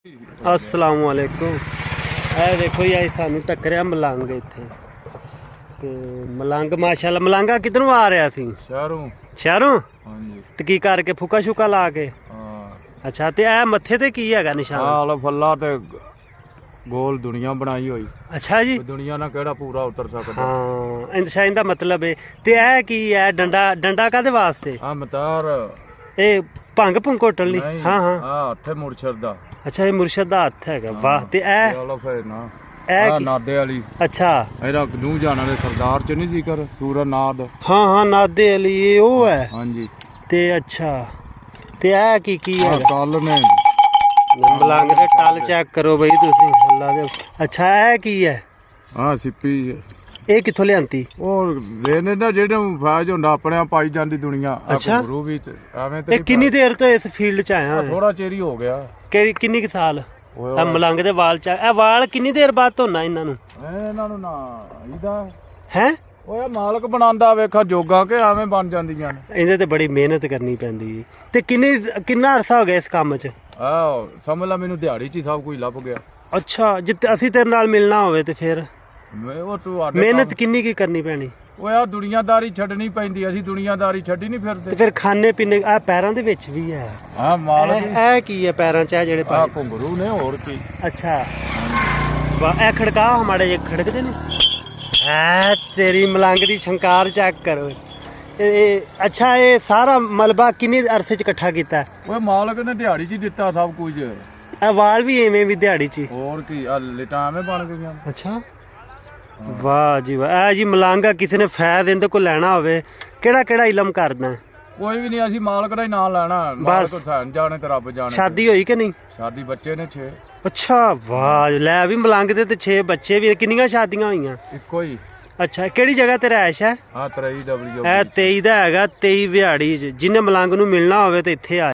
अस्सलाम वालेकुम। ਇਹ ਦੇਖੋ ਜੀ ਅੱਜ ਸਾਨੂੰ ਟੱਕਰਿਆ ਮਲੰਗ ਇੱਥੇ ਤੇ ਮਲੰਗ ਮਾਸ਼ਾਅੱਲਾ। ਮਲੰਗਾ ਕਿੱਧਰੋਂ ਆ ਰਿਹਾ ਸੀ? ਸ਼ਹਿਰੋਂ ਹਾਂਜੀ। ਤੇ ਕੀ ਕਰਕੇ ਫੁੱਕਾ ਸ਼ੁਕਾ ਲਾ ਕੇ? ਹਾਂ। ਅੱਛਾ ਤੇ ਇਹ ਮੱਥੇ ਤੇ ਕੀ ਹੈਗਾ ਨਿਸ਼ਾਨ? ਆਹ ਫੱਲਾ ਤੇ ਗੋਲ ਦੁਨੀਆ ਬਣਾਈ ਹੋਈ। ਅੱਛਾ ਜੀ। ਦੁਨੀਆ ਨਾਲ ਕਿਹੜਾ ਪੂਰਾ ਉਤਰ ਸਕਦਾ? ਹਾਂ ਇੰਸ਼ਾ ਦਾ ਮਤਲਬ ਹੈ। ਤੇ ਇਹ ਕੀ ਹੈ? ਡੰਡਾ ਕਾਦੇ ਵਾਸਤੇ? ਆ ਮਤਾਰ ਇਹ ਭੰਗ ਭੁੰਗ ਘੋਟਣ ਲਈ? ਹਾਂ ਹਾਂ। ਆ ਹੱਥੇ ਮੁਰਸ਼ਦ ਦਾ। ਅੱਛਾ ਇਹ ਮੁਰਸ਼ਦ ਦਾ ਹੱਥ ਹੈਗਾ। ਵਾਹ। ਤੇ ਇਹ ਚਲੋ ਫੇਰ ਨਾ ਇਹ ਨਾਦੇ ਵਾਲੀ। ਅੱਛਾ ਇਹਦਾ ਦੂ ਜਾਣਾ ਦੇ ਸਰਦਾਰ ਚ ਨਹੀਂ ਜ਼ਿਕਰ ਸੂਰਾ ਨਾਦ। ਹਾਂ ਹਾਂ ਨਾਦੇ ਵਾਲੀ ਇਹ ਉਹ ਹੈ। ਹਾਂਜੀ। ਤੇ ਅੱਛਾ ਤੇ ਇਹ ਕੀ ਹੈ? ਕੱਲ ਨੇ ਮਲੰਗ ਦੇ ਟਲ ਚੈੱਕ ਕਰੋ ਬਈ ਤੁਸੀਂ ਅੱਲਾ ਦੇ। ਅੱਛਾ ਇਹ ਕੀ ਹੈ? ਹਾਂ ਸਿੱਪੀ। ਇਹ ਕਿੱਥੋਂ ਲਿਆਂਤੀ? ਉਹ ਵੇਨੇ ਦਾ ਜਿਹੜੇ ਫਾਇਜ ਹੁੰਦਾ ਆਪਣੇ ਆਪ ਪਾਈ ਜਾਂਦੀ ਦੁਨੀਆ। ਅੱਛਾ। ਗੁਰੂ ਵੀ ਐਵੇਂ ਤੇ ਇਹ ਕਿੰਨੀ ਦੇਰ ਤੋਂ ਇਸ ਫੀਲਡ ਚ ਆਇਆ? ਥੋੜਾ ਚਿਰ ਹੀ ਹੋ ਗਿਆ। ਕਿੰਨੀ ਕੁ ਸਾਲ? ਆ ਮਲੰਗ ਦੇ ਵਾਲ ਚ ਇਹ ਵਾਲ ਕਿੰਨੀ ਦੇਰ ਬਾਅਦ ਧੋਣਾ ਇਹਨਾਂ ਨੂੰ? ਇਹਨਾਂ ਨੂੰ ਨਾ ਇਹਦਾ ਹੈ ਉਹ ਮਾਲਕ ਬਣਾਉਂਦਾ ਵੇਖਾ ਜੋਗਾ ਕਿ ਐਵੇਂ ਬਣ ਜਾਂਦੀਆਂ ਨੇ। ਇਹਦੇ ਤੇ ਬੜੀ ਮਿਹਨਤ ਕਰਨੀ ਪੈਂਦੀ। ਤੇ ਕਿੰਨਾ ਅਰਸਾ ਹੋ ਗਿਆ ਇਸ ਕੰਮ ਚ? ਆਹ ਸਮਝ ਲਾ ਮੈਨੂੰ ਦਿਹਾੜੀ ਚ ਹੀ ਸਭ ਕੁਝ ਲੱਭ ਗਿਆ। ਅੱਛਾ ਜਿੱਤੇ ਅਸੀਂ ਤੇਰੇ ਨਾਲ ਮਿਲਣਾ ਹੋਵੇ ਤੇ ਫਿਰ ਉਹ ਤੁਹਾਡੇ ਮਿਹਨਤ ਕਿੰਨੀ ਕੀ ਕਰਨੀ ਪੈਣੀ? ਉਹ ਯਾਰ ਦੁਨੀਆਦਾਰੀ ਛੱਡਣੀ ਪੈਂਦੀ। ਅਸੀਂ ਦੁਨੀਆਦਾਰੀ ਛੱਡੀ ਨਹੀਂ ਤੇ ਫਿਰਦੇ। ਫਿਰ ਖਾਣੇ ਪੀਣੇ ਆ ਪੈਰਾਂ ਦੇ ਵਿੱਚ ਵੀ ਹੈ? ਹਾਂ ਮਾਲਕ ਇਹ ਕੀ ਹੈ ਪੈਰਾਂ ਚ ਜਿਹੜੇ ਆ ਪਾਏ? ਘੁੰਗਰੂ ਨੇ ਹੋਰ ਕੀ। ਅੱਛਾ ਵਾਹ। ਇਹ ਖੜਕਾ ਹਮਾਰੇ ਜੇ ਖੜਕਦੇ ਨੇ। ਹੈ ਤੇਰੀ ਮਲੰਗ ਦੀ ਸ਼ੰਕਾਰ ਚੈੱਕ ਕਰੋ। ਇਹ ਅੱਛਾ ਇਹ ਸਾਰਾ ਮਲਬਾ ਕਿੰਨੇ ਅਰਸੇ ਚ ਇਕੱਠਾ ਕੀਤਾ? ਓਏ ਮਾਲਕ ਨੇ ਦਿਹਾੜੀ ਚ ਹੀ ਦਿੱਤਾ ਸਭ ਕੁਝ। ਇਹ ਵਾਲ ਵੀ ਐਵੇਂ ਵੀ ਦਿਹਾੜੀ ਚ? ਹੋਰ ਕੀ ਆ ਲਿਟਾਂ ਐਵੇਂ ਬਣ ਗਈਆਂ। ਅੱਛਾ ਵਾਹ ਜੀ ਵਾਹ। ਇਹ ਜੀ ਮਲੰਗਾ ਕਿਸੇ ਨੇ ਫੈਦ ਇਹਦੇ ਕੋਲ ਲੈਣਾ ਹੋਵੇ ਕਿਹੜਾ ਇਲਮ ਕਰਦਾ? ਕੋਈ ਵੀ ਨਹੀਂ ਅਸੀਂ ਮਾਲਕ ਦਾ ਹੀ ਨਾਂ ਲੈਣਾ। ਮਾਲਕ ਸਾਨੂੰ ਜਾਣੇ ਤੇ ਰੱਬ ਜਾਣੇ। ਸ਼ਾਦੀ ਹੋਈ ਕਿ ਨਹੀਂ? ਸ਼ਾਦੀ ਬੱਚੇ ਨੇ 6। ਅੱਛਾ ਵਾਹ ਲੈ ਵੀ ਮਲੰਗ ਦੇ ਤੇ 6 ਬੱਚੇ ਵੀ। ਕਿੰਨੀਆਂ ਸ਼ਾਦੀਆਂ ਹੋਈਆਂ? ਇੱਕੋ ਹੀ। ਅੱਛਾ ਕਿਹੜੀ ਜਗ੍ਹਾ ਤੇ ਰਹਿਸ਼ ਹੈ? ਆ 23W। ਇਹ 23 ਦਾ ਹੈਗਾ। 23 ਵਿਹਾੜੀ ਜਿਹਨੇ ਮਲੰਗ ਨੂੰ ਮਿਲਣਾ ਹੋਵੇ ਤੇ ਇੱਥੇ ਆ।